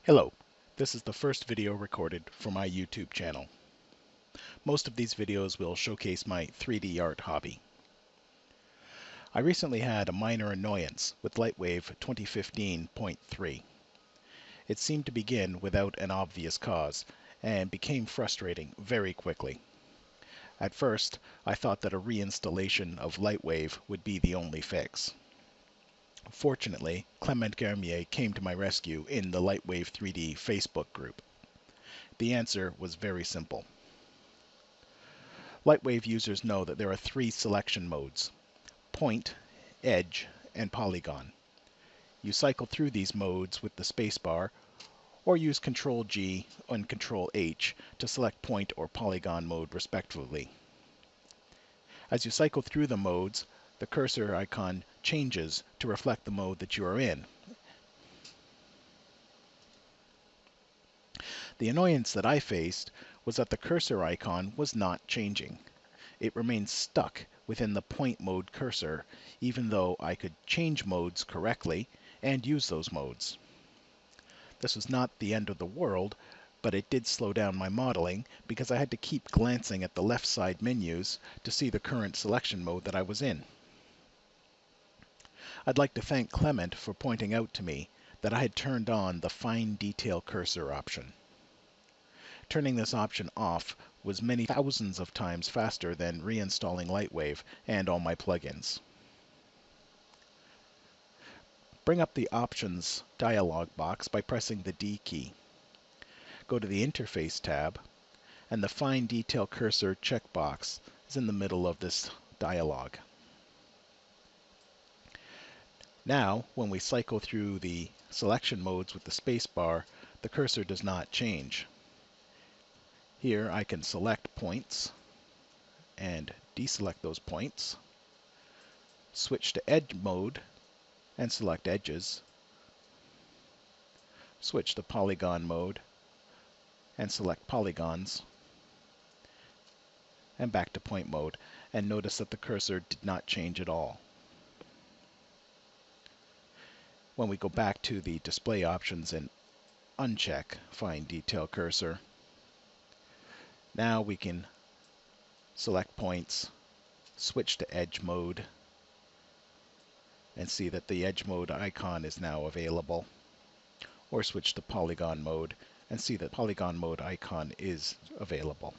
Hello, this is the first video recorded for my YouTube channel. Most of these videos will showcase my 3D art hobby. I recently had a minor annoyance with LightWave 2015.3. It seemed to begin without an obvious cause and became frustrating very quickly. At first, I thought that a reinstallation of LightWave would be the only fix. Fortunately, Clement Garmier came to my rescue in the LightWave 3D Facebook group. The answer was very simple. LightWave users know that there are three selection modes: point, edge, and polygon. You cycle through these modes with the spacebar, or use Ctrl-G and Ctrl-H to select point or polygon mode respectively. As you cycle through the modes, the cursor icon changes to reflect the mode that you are in. The annoyance that I faced was that the cursor icon was not changing. It remained stuck within the point mode cursor, even though I could change modes correctly and use those modes. This was not the end of the world, but it did slow down my modeling because I had to keep glancing at the left side menus to see the current selection mode that I was in. I'd like to thank Clement for pointing out to me that I had turned on the Fine Detail Cursor option. Turning this option off was many thousands of times faster than reinstalling LightWave and all my plugins. Bring up the Options dialog box by pressing the D key. Go to the Interface tab, and the Fine Detail Cursor checkbox is in the middle of this dialog. Now, when we cycle through the selection modes with the spacebar, the cursor does not change. Here I can select points and deselect those points, switch to edge mode and select edges, switch to polygon mode and select polygons, and back to point mode, and notice that the cursor did not change at all. When we go back to the display options and uncheck Fine Detail Cursor, now we can select points, switch to edge mode, and see that the edge mode icon is now available, or switch to polygon mode and see that polygon mode icon is available.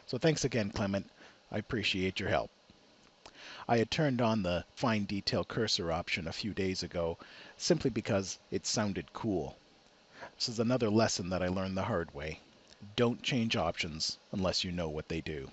So thanks again, Clement. I appreciate your help. I had turned on the Fine Detail Cursor option a few days ago simply because it sounded cool. This is another lesson that I learned the hard way. Don't change options unless you know what they do.